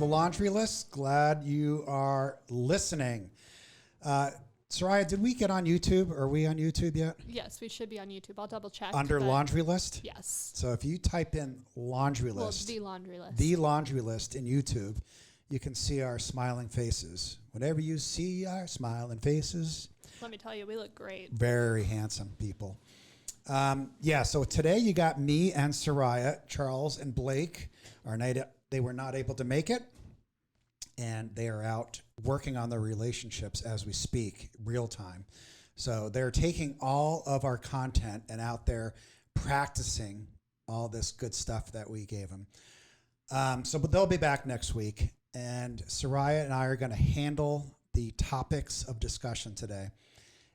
the laundry list. Glad you are listening. Sariah, did we get on YouTube? Are we on YouTube yet? Yes, we should be on YouTube. I'll double check. Under laundry list? Yes. So if you type in laundry list. The laundry list. The laundry list in YouTube, you can see our smiling faces. Whenever you see our smiling faces. Let me tell you, we look great. Very handsome people. So today you got me and Sariah. Charles and Blake they were not able to make it, and they are out working on their relationships as we speak, real time. So they're taking all of our content and out there practicing all this good stuff that we gave them. But they'll be back next week, and Sariah and I are going to handle the topics of discussion today.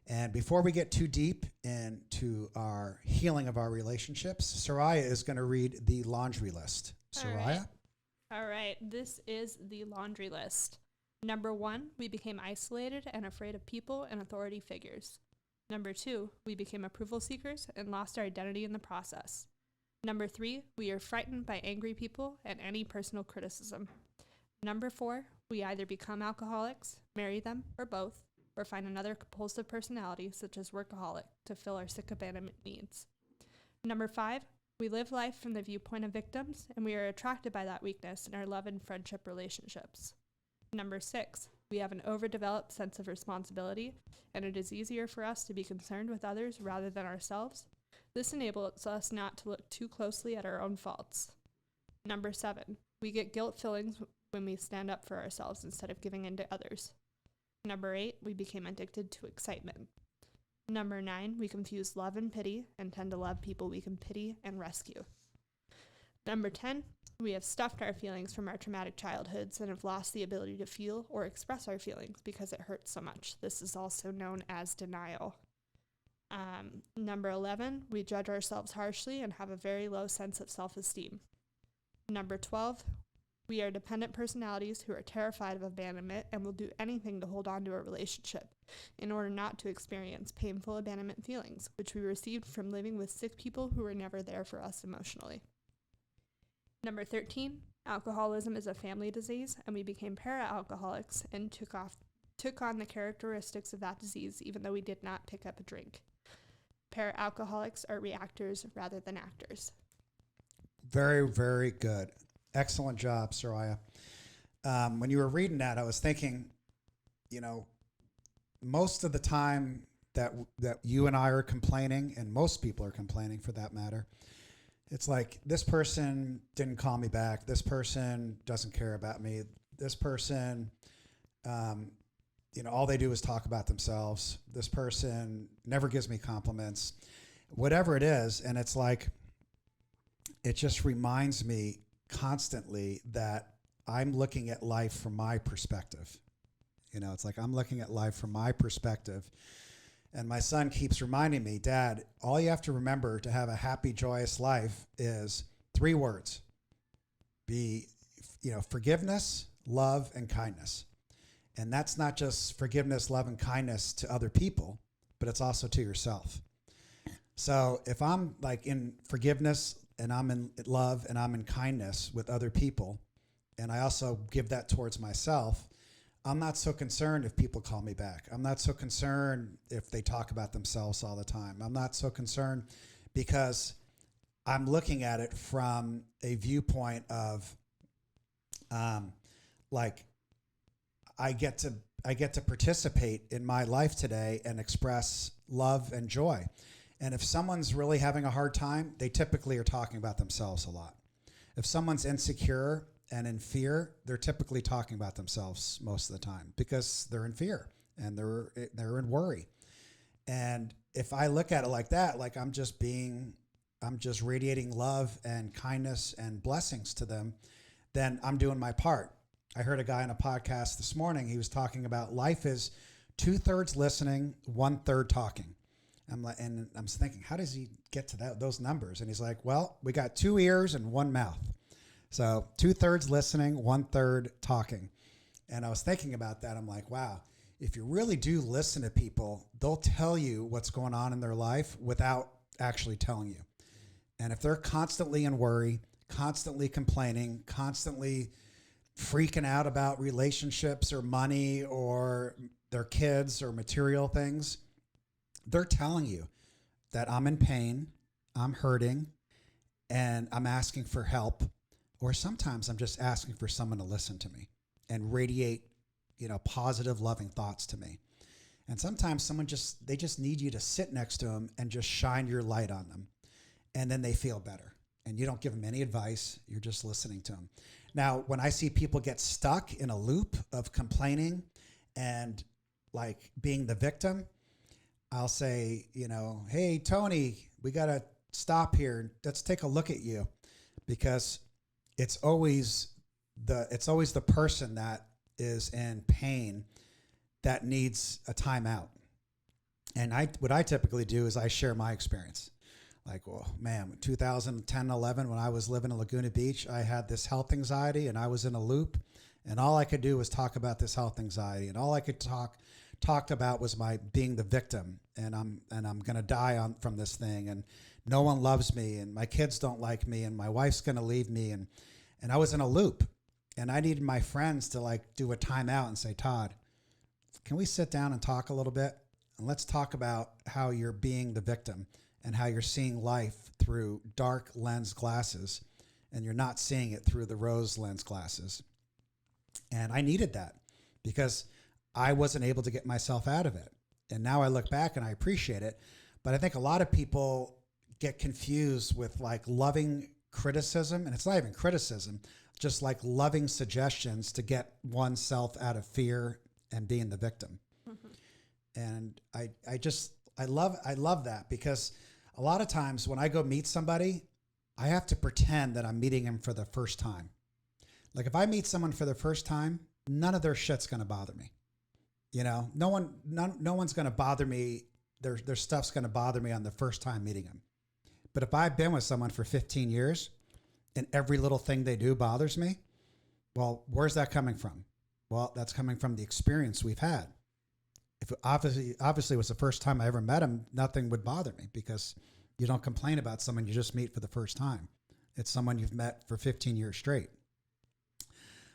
And before we get too deep into our healing of our relationships, Sariah is going to read the laundry list. Sariah? All right. This is the laundry list. Number 1, we became isolated and afraid of people and authority figures. Number 2, we became approval seekers and lost our identity in the process. Number 3, we are frightened by angry people and any personal criticism. Number 4, we either become alcoholics, marry them, or both, or find another compulsive personality, such as workaholic, to fill our sick abandonment needs. Number 5, we live life from the viewpoint of victims, and we are attracted by that weakness in our love and friendship relationships. Number 6, we have an overdeveloped sense of responsibility, and it is easier for us to be concerned with others rather than ourselves. This enables us not to look too closely at our own faults. Number 7, we get guilt feelings when we stand up for ourselves instead of giving in to others. Number 8, we became addicted to excitement. Number 9, we confuse love and pity and tend to love people we can pity and rescue. Number 10, we have stuffed our feelings from our traumatic childhoods and have lost the ability to feel or express our feelings because it hurts so much. This is also known as denial. Number 11, we judge ourselves harshly and have a very low sense of self-esteem. Number 12, we are dependent personalities who are terrified of abandonment and will do anything to hold on to a relationship in order not to experience painful abandonment feelings, which we received from living with sick people who were never there for us emotionally. Number 13, alcoholism is a family disease, and we became para-alcoholics and took on the characteristics of that disease even though we did not pick up a drink. Para-alcoholics are reactors rather than actors. Very, very good. Excellent job, Sariah. When you were reading that, I was thinking, most of the time that you and I are complaining, and most people are complaining for that matter, it's like, this person didn't call me back. This person doesn't care about me. This person, all they do is talk about themselves. This person never gives me compliments. Whatever it is, and it's like, it just reminds me constantly that I'm looking at life from my perspective. It's like I'm looking at life from my perspective. And my son keeps reminding me, Dad, all you have to remember to have a happy, joyous life is 3 words. Forgiveness, love, and kindness. And that's not just forgiveness, love, and kindness to other people, but it's also to yourself. So if I'm like in forgiveness, and I'm in love and I'm in kindness with other people, and I also give that towards myself, I'm not so concerned if people call me back. I'm not so concerned if they talk about themselves all the time. I'm not so concerned because I'm looking at it from a viewpoint of I get to participate in my life today and express love and joy. And if someone's really having a hard time, they typically are talking about themselves a lot. If someone's insecure and in fear, they're typically talking about themselves most of the time because they're in fear and they're in worry. And if I look at it like that, like I'm just radiating love and kindness and blessings to them, then I'm doing my part. I heard a guy on a podcast this morning, he was talking about life is 2/3 listening, 1/3 talking. I'm thinking, how does he get to those numbers? And he's like, well, we got 2 ears and 1 mouth. So 2/3 listening, 1/3 talking. And I was thinking about that. I'm like, wow, if you really do listen to people, they'll tell you what's going on in their life without actually telling you. And if they're constantly in worry, constantly complaining, constantly freaking out about relationships or money or their kids or material things, they're telling you that I'm in pain, I'm hurting, and I'm asking for help. Or sometimes I'm just asking for someone to listen to me and radiate, positive, loving thoughts to me. And sometimes they just need you to sit next to them and just shine your light on them. And then they feel better. And you don't give them any advice. You're just listening to them. Now, when I see people get stuck in a loop of complaining and like being the victim, I'll say, hey, Tony, we got to stop here. Let's take a look at you, because it's always the person that is in pain that needs a timeout. And what I typically do is I share my experience. Like, well, man, 2010, 11, when I was living in Laguna Beach, I had this health anxiety and I was in a loop, and all I could do was talk about this health anxiety, and all I could talked about was my being the victim, and I'm going to die from this thing, and no one loves me, and my kids don't like me, and my wife's going to leave me, and I was in a loop, and I needed my friends to like do a timeout and say, Todd, can we sit down and talk a little bit? And let's talk about how you're being the victim and how you're seeing life through dark lens glasses, and you're not seeing it through the rose lens glasses. And I needed that because I wasn't able to get myself out of it. And now I look back and I appreciate it. But I think a lot of people get confused with like loving criticism, and it's not even criticism, just like loving suggestions to get oneself out of fear and being the victim. Mm-hmm. And I love that, because a lot of times when I go meet somebody, I have to pretend that I'm meeting him for the first time. Like if I meet someone for the first time, none of their shit's going to bother me. No one's going to bother me. Their stuff's going to bother me on the first time meeting them. But if I've been with someone for 15 years and every little thing they do bothers me, well, where's that coming from? Well, that's coming from the experience we've had. If it obviously was the first time I ever met him, nothing would bother me, because you don't complain about someone you just meet for the first time. It's someone you've met for 15 years straight.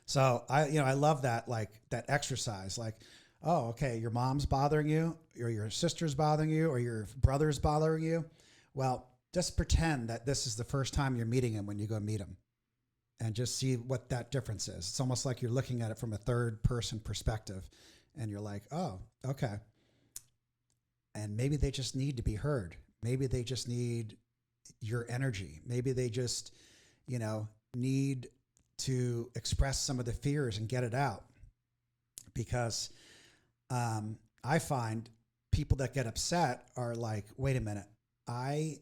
So I love that, like that exercise, like, oh, okay, your mom's bothering you, or your sister's bothering you, or your brother's bothering you. Well, just pretend that this is the first time you're meeting him when you go meet him, and just see what that difference is. It's almost like you're looking at it from a third person perspective, and you're like, oh, okay. And maybe they just need to be heard. Maybe they just need your energy. Maybe they just, need to express some of the fears and get it out. Because I find people that get upset are like, wait a minute, I'm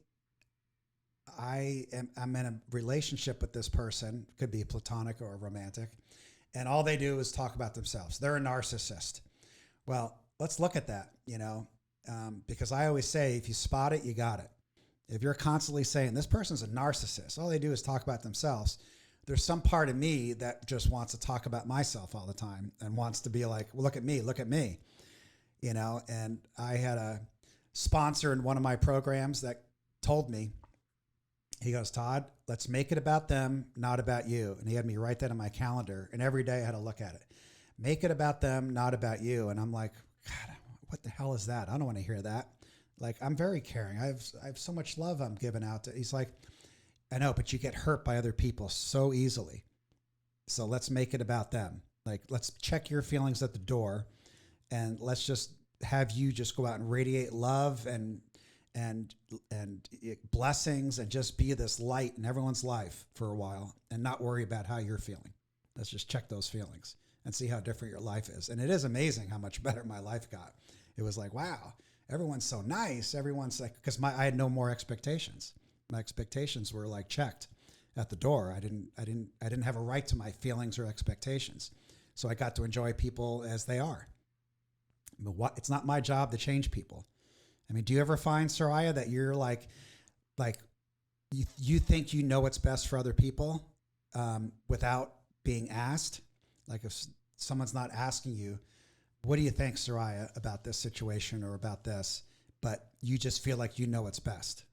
in a relationship with this person, could be platonic or romantic, and all they do is talk about themselves. They're a narcissist. Well, let's look at that, because I always say, if you spot it, you got it. If you're constantly saying this person's a narcissist, all they do is talk about themselves, there's some part of me that just wants to talk about myself all the time and wants to be like, well, look at me, and I had a sponsor in one of my programs that told me, he goes, Todd, let's make it about them, not about you. And he had me write that in my calendar, and every day I had to look at it. Make it about them, not about you. And I'm like, God, what the hell is that? I don't want to hear that. Like, I'm very caring. I have so much love I'm giving out to. He's like, I know, but you get hurt by other people so easily. So let's make it about them. Like, let's check your feelings at the door, and let's just have you just go out and radiate love and blessings, and just be this light in everyone's life for a while, and not worry about how you're feeling. Let's just check those feelings and see how different your life is. And it is amazing how much better my life got. It was like, wow, everyone's so nice. Everyone's like, because I had no more expectations. My expectations were like checked at the door. I didn't have a right to my feelings or expectations. So I got to enjoy people as they are. But it's not my job to change people. I mean, do you ever find, Sariah, that you're like you think you know what's best for other people without being asked? Like if someone's not asking you, what do you think, Sariah, about this situation or about this? But you just feel like you know what's best.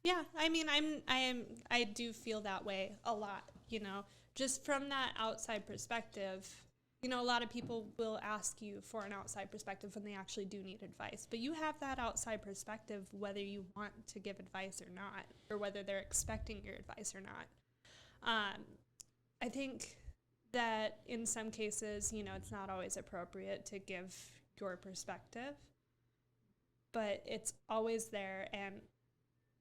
Yeah, I mean, I do feel that way a lot, just from that outside perspective, you know, a lot of people will ask you for an outside perspective when they actually do need advice. But you have that outside perspective whether you want to give advice or not, or whether they're expecting your advice or not. I think that in some cases, you know, it's not always appropriate to give your perspective, but it's always there, and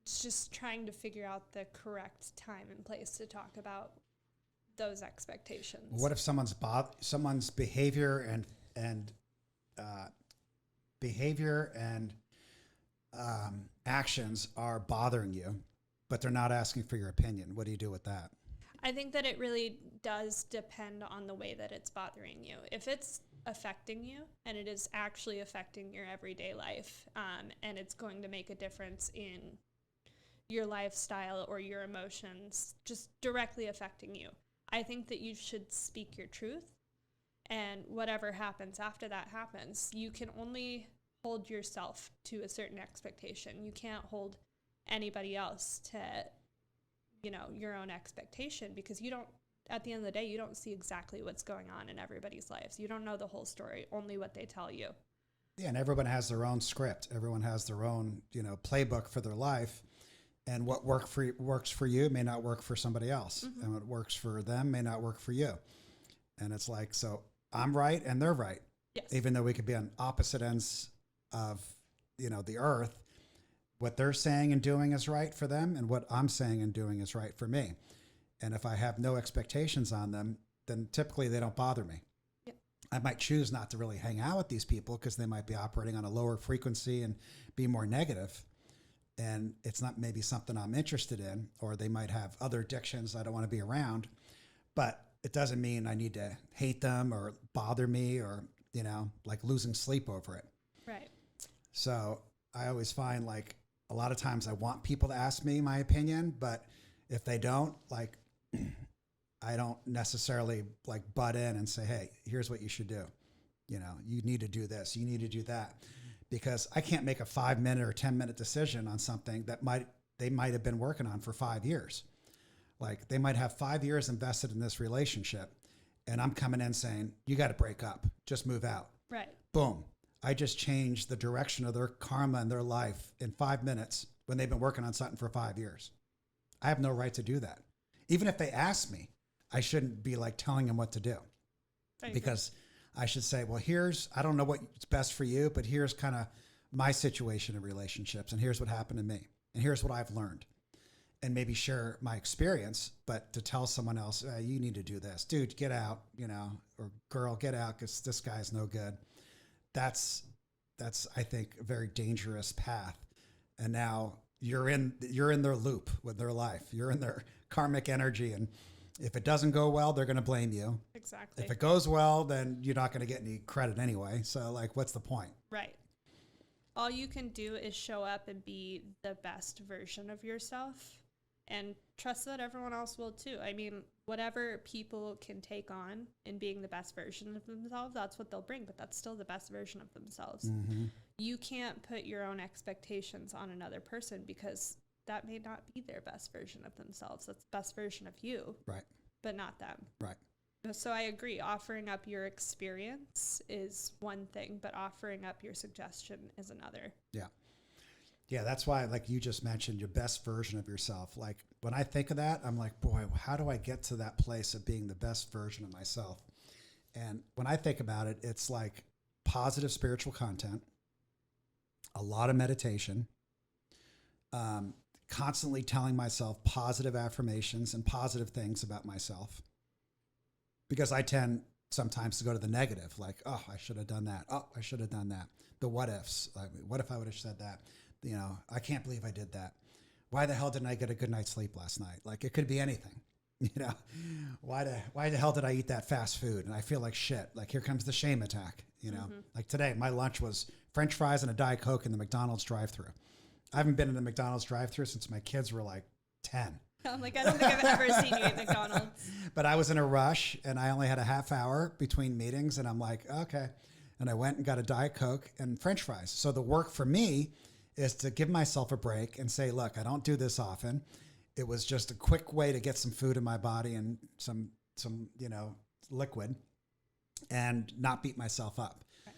it's just trying to figure out the correct time and place to talk about those expectations. What if someone's behavior and actions are bothering you, but they're not asking for your opinion? What do you do with that? I think that it really does depend on the way that it's bothering you. If it's affecting you and it is actually affecting your everyday life, and it's going to make a difference in your lifestyle or your emotions, just directly affecting you, I think that you should speak your truth, and whatever happens after that happens. You can only hold yourself to a certain expectation. You can't hold anybody else to, you know, your own expectation, because you don't, at the end of the day, you don't see exactly what's going on in everybody's lives. You don't know the whole story, only what they tell you. Yeah, and everyone has their own script. Everyone has their own, you know, playbook for their life. And what works for you may not work for somebody else. Mm-hmm. And what works for them may not work for you. And it's like, so I'm right and they're right. Yes. Even though we could be on opposite ends of, you know, the earth, what they're saying and doing is right for them, and what I'm saying and doing is right for me. And if I have no expectations on them, then typically they don't bother me. Yep. I might choose not to really hang out with these people because they might be operating on a lower frequency and be more negative. And it's not maybe something I'm interested in, or they might have other addictions I don't want to be around. But it doesn't mean I need to hate them or bother me, or, you know, like losing sleep over it. Right. So I always find, like, a lot of times I want people to ask me my opinion, but if they don't, like, I don't necessarily like butt in and say, hey, here's what you should do. You know, you need to do this, you need to do that. Because I can't make a 5-minute or 10-minute decision on something that they might have been working on for 5 years. Like, they might have 5 years invested in this relationship, and I'm coming in saying, you got to break up, just move out. Right. Boom. I just changed the direction of their karma and their life in 5 minutes when they've been working on something for 5 years. I have no right to do that. Even if they ask me, I shouldn't be like telling them what to do. Because I should say, well, I don't know what's best for you, but here's kind of my situation in relationships, and here's what happened to me, and here's what I've learned. And maybe share my experience, but to tell someone else, you need to do this. Dude, get out, you know, or girl, get out because this guy's no good. That's I think, a very dangerous path. And now you're in their loop with their life. You're in their karmic energy, and if it doesn't go well, they're going to blame you. Exactly. If it goes well, then you're not going to get any credit anyway. So, like, what's the point? Right. All you can do is show up and be the best version of yourself, and trust that everyone else will too. I mean, whatever people can take on in being the best version of themselves, that's what they'll bring, but that's still the best version of themselves. Mm-hmm. You can't put your own expectations on another person, because that may not be their best version of themselves. That's the best version of you. Right. But not them. Right. So I agree. Offering up your experience is one thing, but offering up your suggestion is another. Yeah. Yeah, that's why, like you just mentioned, your best version of yourself. Like, when I think of that, I'm like, boy, how do I get to that place of being the best version of myself? And when I think about it, it's like positive spiritual content, a lot of meditation, constantly telling myself positive affirmations and positive things about myself. Because I tend sometimes to go to the negative, like, oh, I should have done that. Oh, I should have done that. The what ifs. Like, what if I would have said that? You know, I can't believe I did that. Why the hell didn't I get a good night's sleep last night? Like, it could be anything. You know, why the hell did I eat that fast food? And I feel like shit. Like, here comes the shame attack. You know, like today, my lunch was French fries and a Diet Coke in the McDonald's drive-thru. I haven't been in the McDonald's drive-thru since my kids were like 10. I'm like, I don't think I've ever seen you at McDonald's. But I was in a rush, and I only had a half hour between meetings, and I'm like, okay. And I went and got a Diet Coke and French fries. So the work for me is to give myself a break and say, look, I don't do this often. It was just a quick way to get some food in my body and some some, liquid and not beat myself up. Right.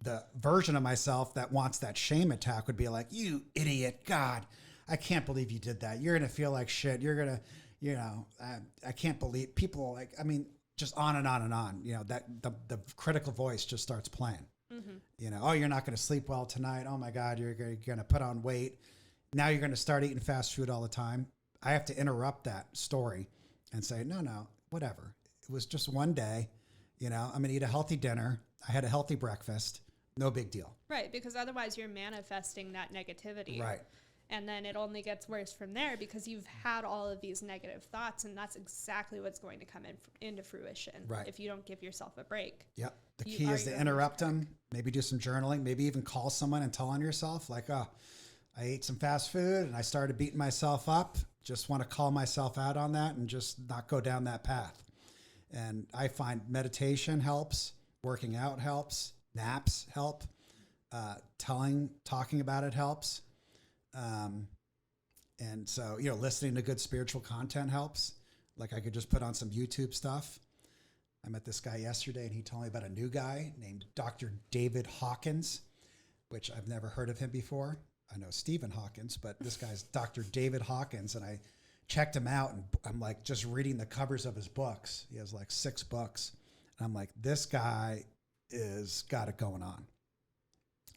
The version of myself that wants that shame attack would be like, you idiot, God, I can't believe you did that. You're going to feel like shit. You're going to, I can't believe people just on and on and on, that the critical voice just starts playing. Mm-hmm. Oh, you're not going to sleep well tonight. Oh my God, you're going to put on weight. Now you're going to start eating fast food all the time. I have to interrupt that story and say, no, whatever. It was just one day, I'm going to eat a healthy dinner. I had a healthy breakfast. No big deal. Right. Because otherwise you're manifesting that negativity. Right. And then it only gets worse from there because you've had all of these negative thoughts, and that's exactly what's going to come into fruition. Right. If you don't give yourself a break. Yep. The key is to interrupt them, maybe do some journaling, maybe even call someone and tell on yourself like, oh, I ate some fast food and I started beating myself up. Just want to call myself out on that and just not go down that path. And I find meditation helps, working out helps, naps help, talking about it helps. And so, listening to good spiritual content helps. Like I could just put on some YouTube stuff. I met this guy yesterday and he told me about a new guy named Dr. David Hawkins, which I've never heard of him before. I know Stephen Hawkins, but this guy's Dr. David Hawkins. And I checked him out and I'm like just reading the covers of his books. He has like 6 books. And I'm like, this guy is got it going on.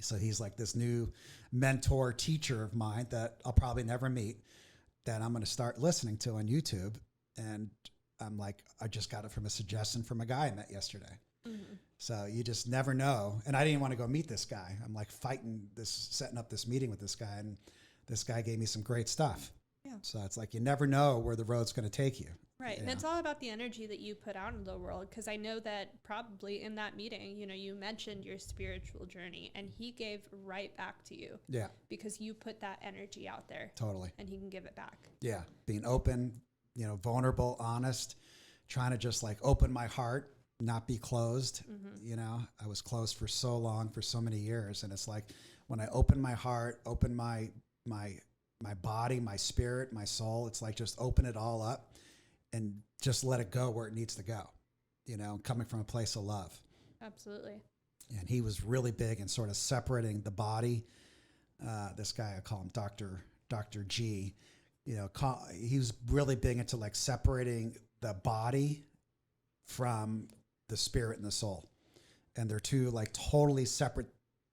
So he's like this new mentor teacher of mine that I'll probably never meet, that I'm going to start listening to on YouTube. And I'm like, I just got it from a suggestion from a guy I met yesterday. Mm-hmm. So you just never know. And I didn't want to go meet this guy. I'm like setting up this meeting with this guy. And this guy gave me some great stuff. Yeah. So it's like, you never know where the road's going to take you. Right. And it's all about the energy that you put out into the world. Because I know that probably in that meeting, you mentioned your spiritual journey and he gave right back to you. Yeah. Because you put that energy out there. Totally. And he can give it back. Yeah. Being open, vulnerable, honest, trying to just like open my heart, not be closed. Mm-hmm. I was closed for so long, for so many years. And it's like when I open my heart, open my body, my spirit, my soul, it's like just open it all up. And just let it go where it needs to go, coming from a place of love. Absolutely. And he was really big in sort of separating the body. This guy, I call him Dr. G, he was really big into like separating the body from the spirit and the soul. And they're two like totally separate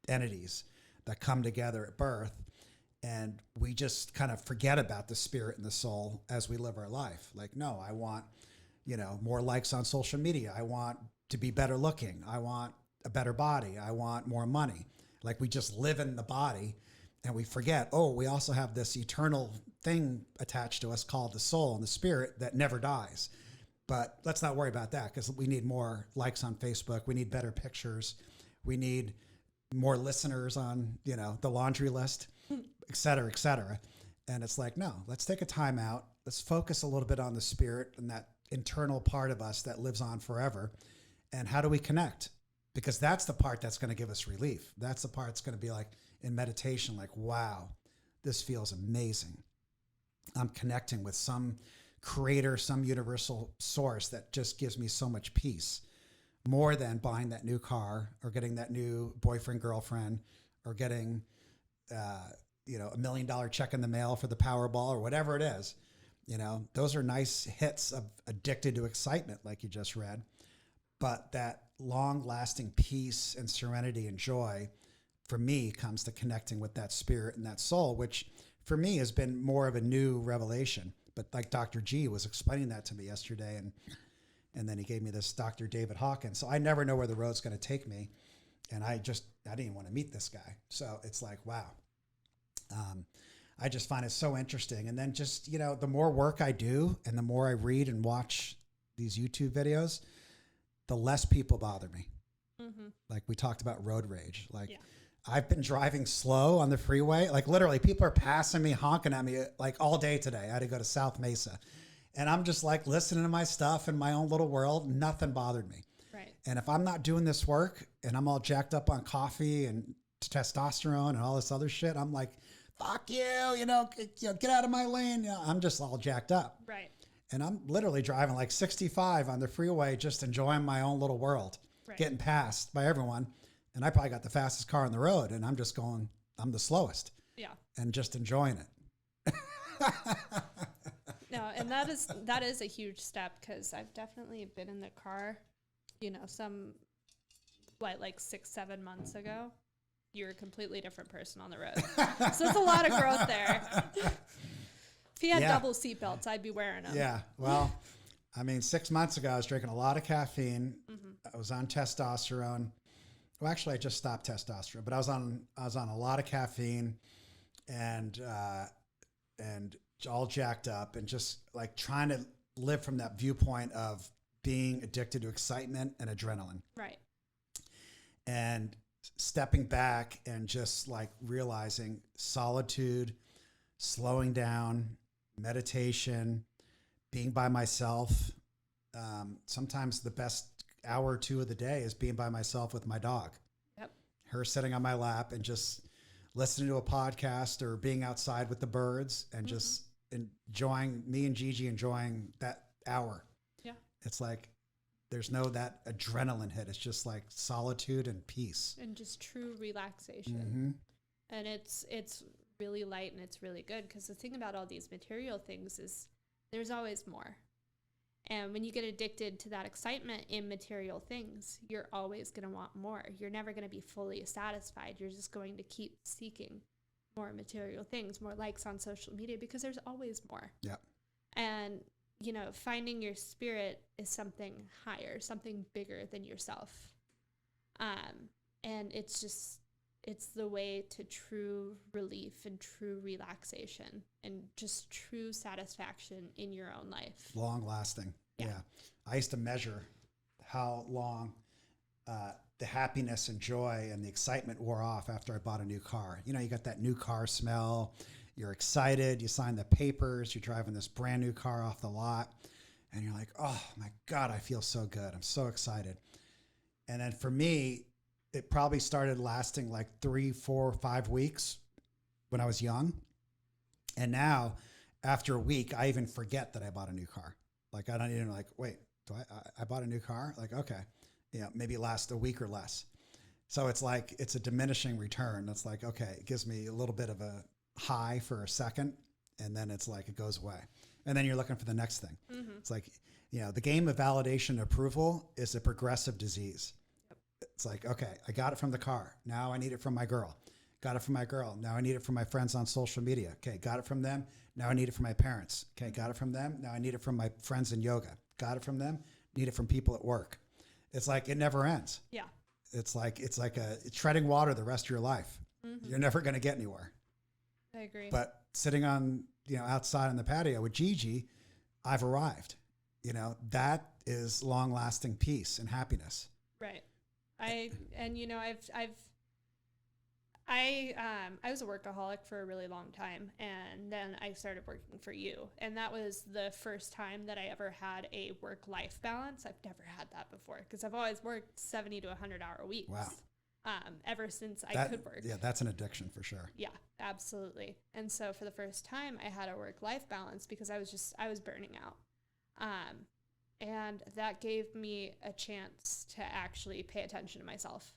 entities that come together at birth. And we just kind of forget about the spirit and the soul as we live our life. Like, no, I want, more likes on social media. I want to be better looking. I want a better body. I want more money. Like we just live in the body and we forget, we also have this eternal thing attached to us called the soul and the spirit that never dies. But let's not worry about that because we need more likes on Facebook. We need better pictures. We need more listeners on, the laundry list. Et cetera, et cetera. And it's like, no, let's take a time out. Let's focus a little bit on the spirit and that internal part of us that lives on forever. And how do we connect? Because that's the part that's going to give us relief. That's the part that's going to be like in meditation, like, wow, this feels amazing. I'm connecting with some creator, some universal source that just gives me so much peace, more than buying that new car or getting that new boyfriend, girlfriend, or getting $1 million check in the mail for the Powerball or whatever it is. Those are nice hits of addicted to excitement, like you just read. But that long lasting peace and serenity and joy for me comes to connecting with that spirit and that soul, which for me has been more of a new revelation. But like Dr. G was explaining that to me yesterday. And then he gave me this Dr. David Hawkins. So I never know where the road's going to take me. And I didn't even want to meet this guy. So it's like, wow. I just find it so interesting. And then just, the more work I do and the more I read and watch these YouTube videos, the less people bother me. Mm-hmm. Like we talked about road rage. Like I've been driving slow on the freeway. Like literally people are passing me, honking at me like all day today. I had to go to South Mesa. And I'm just like listening to my stuff in my own little world. Nothing bothered me. Right. And if I'm not doing this work and I'm all jacked up on coffee and testosterone and all this other shit, I'm like, fuck you, get out of my lane. I'm just all jacked up. Right. And I'm literally driving like 65 on the freeway, just enjoying my own little world, Right. getting passed by everyone. And I probably got the fastest car on the road, and I'm just going, I'm the slowest Yeah. and just enjoying it. No, and that is a huge step, because I've definitely been in the car, like 6-7 months ago. You're a completely different person on the road. So it's a lot of growth there. If you had double seatbelts, I'd be wearing them. Yeah. Well, I mean, 6 months ago, I was drinking a lot of caffeine. I was on testosterone. Well, actually, I just stopped testosterone, but I was on a lot of caffeine and all jacked up, and just like trying to live from that viewpoint of being addicted to excitement and adrenaline. Right. And stepping back and just like realizing solitude, slowing down, meditation, being by myself. Sometimes the best hour or two of the day is being by myself with my dog. Yep. Her sitting on my lap and just listening to a podcast, or being outside with the birds and just enjoying, me and Gigi enjoying that hour. Yeah. It's like there's no that adrenaline hit. It's just like solitude and peace. And just true relaxation. Mm-hmm. And it's really light, and it's really good, because the thing about all these material things is there's always more. And when you get addicted to that excitement in material things, you're always going to want more. You're never going to be fully satisfied. You're just going to keep seeking more material things, more likes on social media, because there's always more. Yeah. And, finding your spirit is something higher, something bigger than yourself. And it's the way to true relief and true relaxation and just true satisfaction in your own life. Long lasting. Yeah. I used to measure how long the happiness and joy and the excitement wore off after I bought a new car. You got that new car smell. You're excited. You sign the papers. You're driving this brand new car off the lot. And you're like, oh my God, I feel so good. I'm so excited. And then for me, it probably started lasting like 3, 4, 5 weeks when I was young. And now, after a week, I even forget that I bought a new car. Like, I don't even wait, do I bought a new car? Like, okay, maybe it lasts a week or less. So it's like, it's a diminishing return. It's like, okay, it gives me a little bit of a high for a second, and then it's like, it goes away. And then you're looking for the next thing. Mm-hmm. It's like, the game of validation and approval is a progressive disease. It's like, okay, I got it from the car. Now I need it from my girl. Got it from my girl. Now I need it from my friends on social media. Okay, got it from them. Now I need it from my parents. Okay, got it from them. Now I need it from my friends in yoga. Got it from them. Need it from people at work. It's like it never ends. Yeah. It's like treading water the rest of your life. Mm-hmm. You're never going to get anywhere. I agree. But sitting on, outside on the patio with Gigi, I've arrived. That is long-lasting peace and happiness. Right. I was a workaholic for a really long time, and then I started working for you, and that was the first time that I ever had a work-life balance. I've never had that before, because I've always worked 70 to 100-hour weeks. Wow. Ever since I could work. Yeah, that's an addiction for sure. Yeah, absolutely. And so for the first time, I had a work-life balance, because I was burning out. And that gave me a chance to actually pay attention to myself.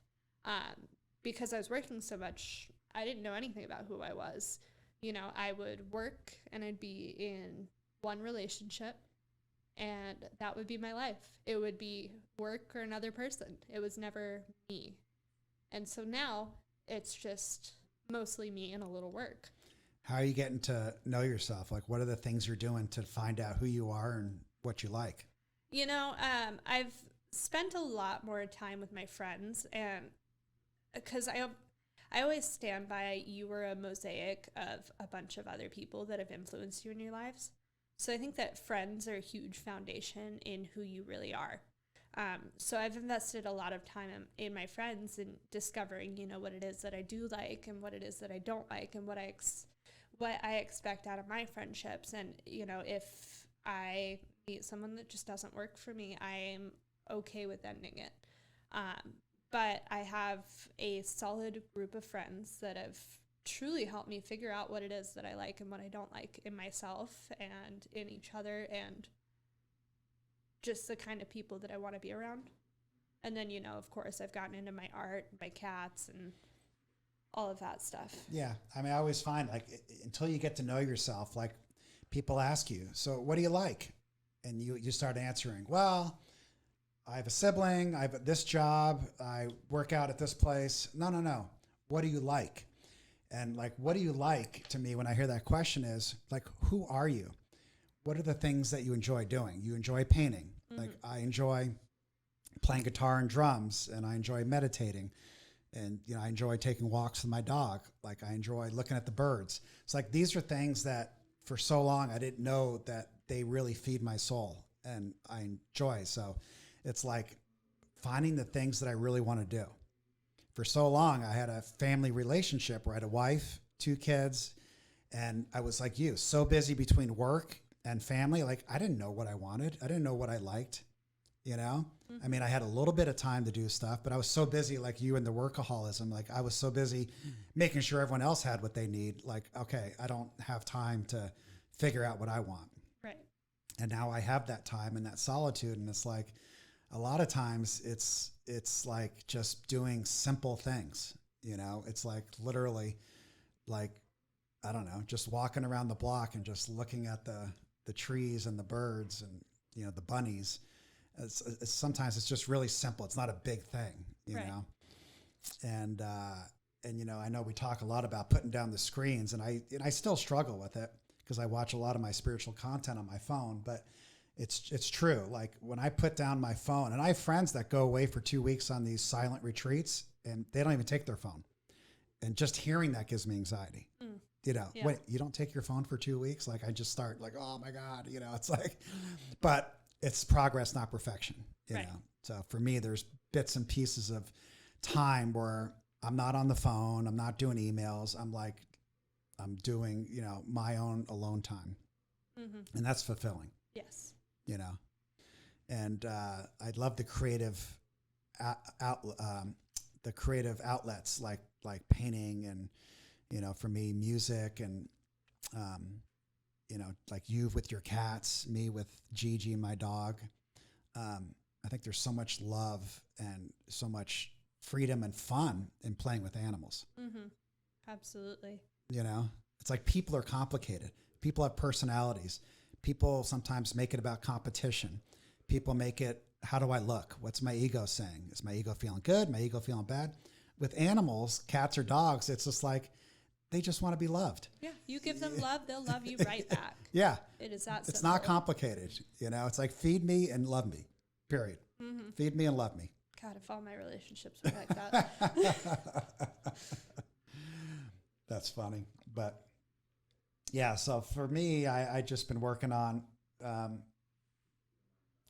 Because I was working so much, I didn't know anything about who I was. I would work and I'd be in one relationship, and that would be my life. It would be work or another person. It was never me. And so now it's just mostly me and a little work. How are you getting to know yourself? Like, what are the things you're doing to find out who you are and what you like? I've spent a lot more time with my friends, and because I always stand by, you were a mosaic of a bunch of other people that have influenced you in your lives. So I think that friends are a huge foundation in who you really are. So I've invested a lot of time in my friends and discovering, what it is that I do like and what it is that I don't like, and what I expect out of my friendships. And, if I meet someone that just doesn't work for me, I'm okay with ending it. But I have a solid group of friends that have truly helped me figure out what it is that I like and what I don't like in myself and in each other. And just the kind of people that I want to be around. And then, of course, I've gotten into my art, my cats, and all of that stuff. Yeah. I mean, I always find like until you get to know yourself, like people ask you, so what do you like? And you start answering, well, I have a sibling, I have this job, I work out at this place. No. What do you like? And like, what do you like to me when I hear that question is like, who are you? What are the things that you enjoy doing? You enjoy painting. Like I enjoy playing guitar and drums, and I enjoy meditating. And, I enjoy taking walks with my dog. Like I enjoy looking at the birds. It's like, these are things that for so long, I didn't know that they really feed my soul and I enjoy. So it's like finding the things that I really want to do. For so long, I had a family relationship where I had a wife, 2 kids, and I was like you, so busy between work and family. Like I didn't know what I wanted. I didn't know what I liked, I mean, I had a little bit of time to do stuff, but I was so busy like you in the workaholism. Like I was so busy making sure everyone else had what they need. Like, okay, I don't have time to figure out what I want. Right. And now I have that time and that solitude. And it's like, a lot of times it's like just doing simple things, it's like literally like, I don't know, just walking around the block and just looking at the trees and the birds and, the bunnies. It's sometimes it's just really simple. It's not a big thing, know? And I know we talk a lot about putting down the screens, and I still struggle with it because I watch a lot of my spiritual content on my phone, but it's true. Like when I put down my phone, and I have friends that go away for 2 weeks on these silent retreats and they don't even take their phone. And just hearing that gives me anxiety. Yeah. Wait, you don't take your phone for 2 weeks? Like I just start like, oh my God, it's like, but it's progress, not perfection, you know? So for me, there's bits and pieces of time where I'm not on the phone. I'm not doing emails. I'm doing, my own alone time. And that's fulfilling. Yes. And I love the creative outlets like painting and, for me, music and, like you with your cats, me with Gigi, my dog. I think there's so much love and so much freedom and fun in playing with animals. Absolutely. It's like people are complicated. People have personalities. People sometimes make it about competition. People make it, how do I look? What's my ego saying? Is my ego feeling good? My ego feeling bad? With animals, cats or dogs, it's just like, they just want to be loved. Yeah, you give them love, they'll love you right back. Yeah. It is that simple. It's not complicated. It's like feed me and love me, period. Feed me and love me. God, if all my relationships were like that. That's funny. But yeah, so for me, I just been working on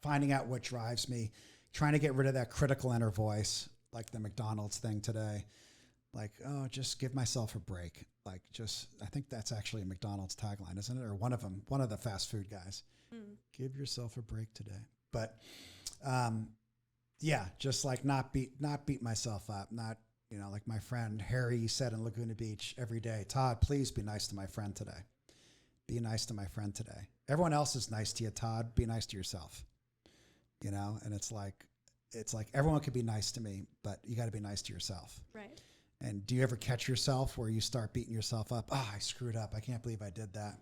finding out what drives me, trying to get rid of that critical inner voice, like the McDonald's thing today. Like, oh, just give myself a break. Like, I think that's actually a McDonald's tagline, isn't it? Or one of them, one of the fast food guys. Give yourself a break today. But, yeah, just like not beat myself up. Not, like my friend Harry said in Laguna Beach every day, Todd, please be nice to my friend today. Be nice to my friend today. Everyone else is nice to you, Todd. Be nice to yourself. And it's like everyone could be nice to me, but you got to be nice to yourself. Right. And do you ever catch yourself where you start beating yourself up? Oh, I screwed up. I can't believe I did that.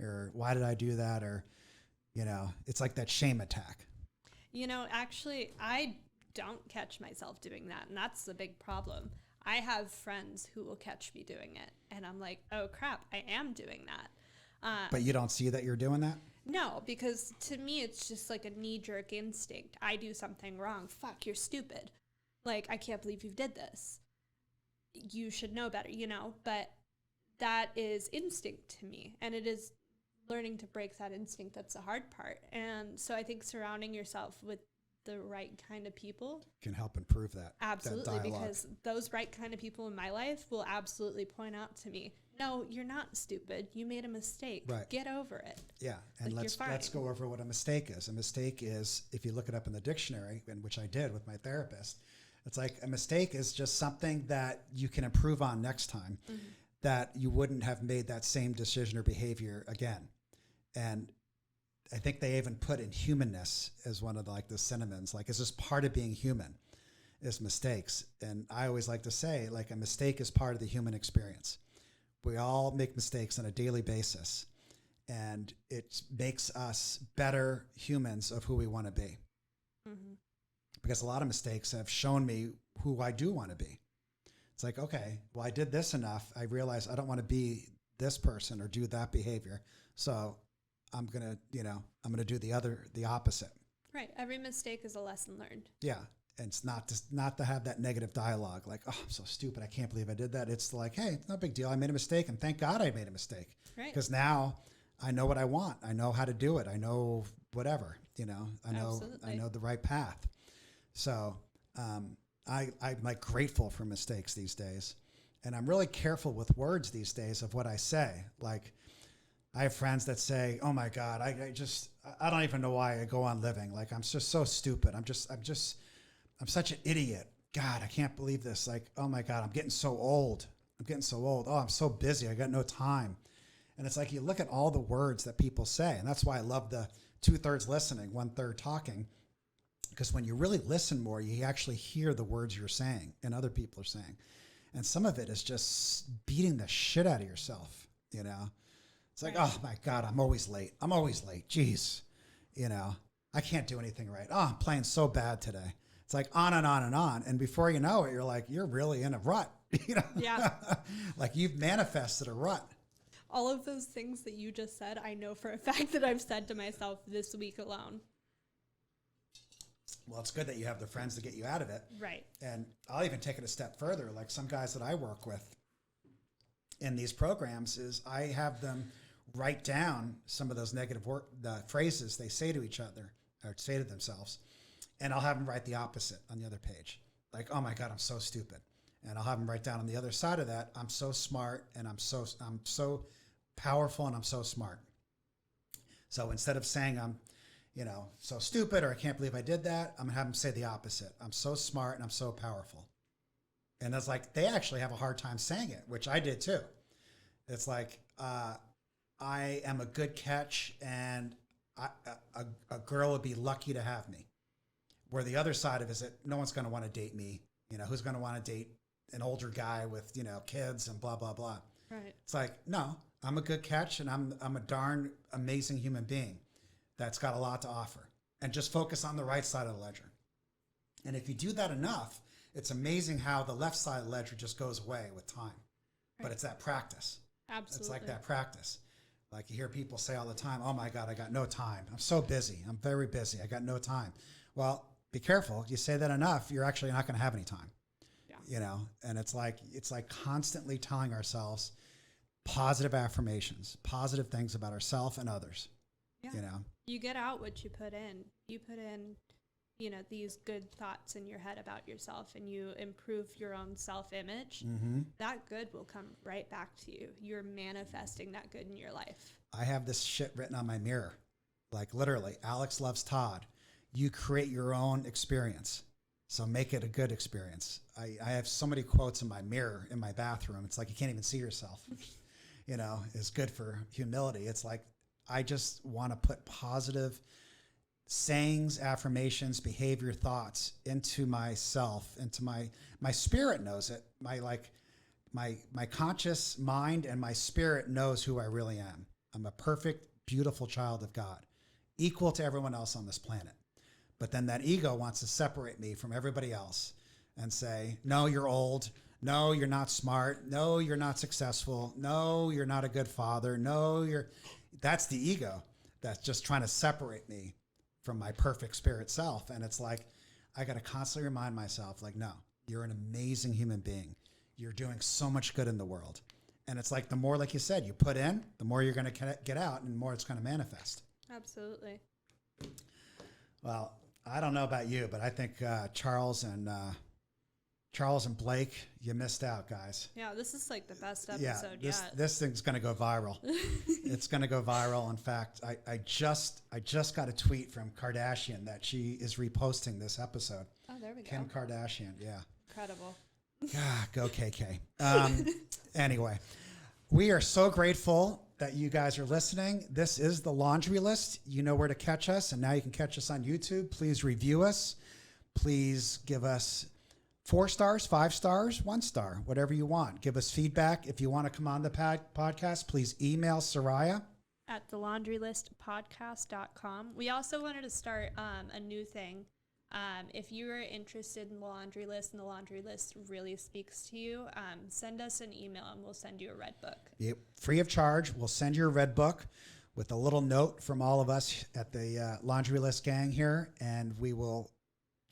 Or why did I do that? Or, it's like that shame attack. Actually, I don't catch myself doing that. And that's the big problem. I have friends who will catch me doing it. And I'm like, oh, crap, I am doing that. But you don't see that you're doing that? No, because to me, it's just like a knee-jerk instinct. I do something wrong. Fuck, you're stupid. Like, I can't believe you did this. You should know better, but that is instinct to me. And it is learning to break that instinct that's the hard part. And so I think surrounding yourself with the right kind of people can help improve that. Absolutely, that because those right kind of people in my life will absolutely point out to me, no, you're not stupid. You made a mistake. Right. Get over it. Yeah, and let's go over what a mistake is. A mistake is, if you look it up in the dictionary, and which I did with my therapist, it's like a mistake is just something that you can improve on next time, that you wouldn't have made that same decision or behavior again. And I think they even put in humanness as one of the synonyms. Like, is this part of being human? Is mistakes. And I always like to say, like, a mistake is part of the human experience. We all make mistakes on a daily basis, and it makes us better humans of who we want to be. Mm-hmm. Because a lot of mistakes have shown me who I do want to be. It's like, okay, well, I did this enough. I realize I don't want to be this person or do that behavior. So I'm going to do the opposite. Right. Every mistake is a lesson learned. Yeah. And it's not to have that negative dialogue. Like, oh, I'm so stupid. I can't believe I did that. It's like, hey, it's no big deal. I made a mistake, and thank God I made a mistake. Right. Because now I know what I want. I know how to do it. I know whatever, I know the right path. So, I'm like grateful for mistakes these days. And I'm really careful with words these days of what I say. Like, I have friends that say, oh my God, I don't even know why I go on living. Like, I'm just so stupid. I'm such an idiot. God, I can't believe this. Like, oh my God, I'm getting so old. Oh, I'm so busy. I got no time. And it's like, you look at all the words that people say. And that's why I love the 2/3 listening, 1/3 talking. Because when you really listen more, you actually hear the words you're saying and other people are saying. And some of it is just beating the shit out of yourself, It's like, oh my God, I'm always late. Jeez, I can't do anything right. Oh, I'm playing so bad today. It's like on and on and on. And before you know it, you're like, you're really in a rut, Yeah. Like, you've manifested a rut. All of those things that you just said, I know for a fact that I've said to myself this week alone. Well, it's good that you have the friends to get you out of it. Right. And I'll even take it a step further. Like, some guys that I work with in these programs is I have them write down some of those negative the phrases they say to each other or say to themselves. And I'll have them write the opposite on the other page. Like, oh my God, I'm so stupid. And I'll have them write down on the other side of that, I'm so smart and I'm so powerful and I'm so smart. So instead of saying I'm, so stupid or I can't believe I did that, I'm gonna have them say the opposite. I'm so smart and I'm so powerful. And it's like, they actually have a hard time saying it, which I did too. It's like, I am a good catch and a girl would be lucky to have me. Where the other side of it is that no one's going to want to date me. Who's going to want to date an older guy with, kids and blah, blah, blah. Right. It's like, no, I'm a good catch and I'm a darn amazing human being that's got a lot to offer. And just focus on the right side of the ledger. And if you do that enough, it's amazing how the left side of the ledger just goes away with time. Right. But it's that practice. Absolutely. It's like that practice. Like, you hear people say all the time, oh my God, I got no time. I'm so busy. I'm very busy. I got no time. Well, be careful. You say that enough, you're actually not going to have any time. Yeah. And it's like constantly telling ourselves positive affirmations, positive things about ourselves and others. Yeah. You get out what you put in. You put in, these good thoughts in your head about yourself, and you improve your own self-image. Mm-hmm. That good will come right back to you. You're manifesting that good in your life. I have this shit written on my mirror. Like, literally, Alex loves Todd. You create your own experience. So make it a good experience. I have so many quotes in my mirror in my bathroom. It's like you can't even see yourself. It's good for humility. It's like, I just want to put positive sayings, affirmations, behavior, thoughts into myself, into my spirit knows it. My conscious mind and my spirit knows who I really am. I'm a perfect, beautiful child of God, equal to everyone else on this planet. But then that ego wants to separate me from everybody else and say, no, you're old. No, you're not smart. No, you're not successful. No, you're not a good father. No, that's the ego that's just trying to separate me from my perfect spirit self. And it's like, I got to constantly remind myself, like, no, you're an amazing human being. You're doing so much good in the world. And it's like, the more, like you said, you put in, the more you're going to get out and the more it's going to manifest. Absolutely. Well, I don't know about you, but I think Charles and Blake, you missed out, guys. Yeah, this is like the best episode yet. This thing's going to go viral. It's going to go viral. In fact, I just got a tweet from Kardashian that she is reposting this episode. Oh, there we go. Kim Kardashian, yeah. Incredible. Go KK. Anyway, We are so grateful that you guys are listening. This is the Laundry List. You know where to catch us, and now you can catch us on YouTube. Please review us. Please give us 4 stars, 5 stars, 1 star, whatever you want. Give us feedback. If you want to come on the podcast, please email Sariah at thelaundrylistpodcast.com. We also wanted to start a new thing. If you are interested in the laundry list and the laundry list really speaks to you, send us an email and we'll send you a red book. Yep. Free of charge. We'll send you a red book with a little note from all of us at the Laundry List gang here, and we will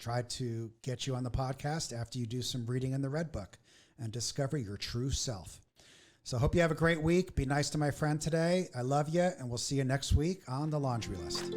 try to get you on the podcast after you do some reading in the red book and discover your true self. So I hope you have a great week. Be nice to my friend today. I love you, and we'll see you next week on the Laundry List.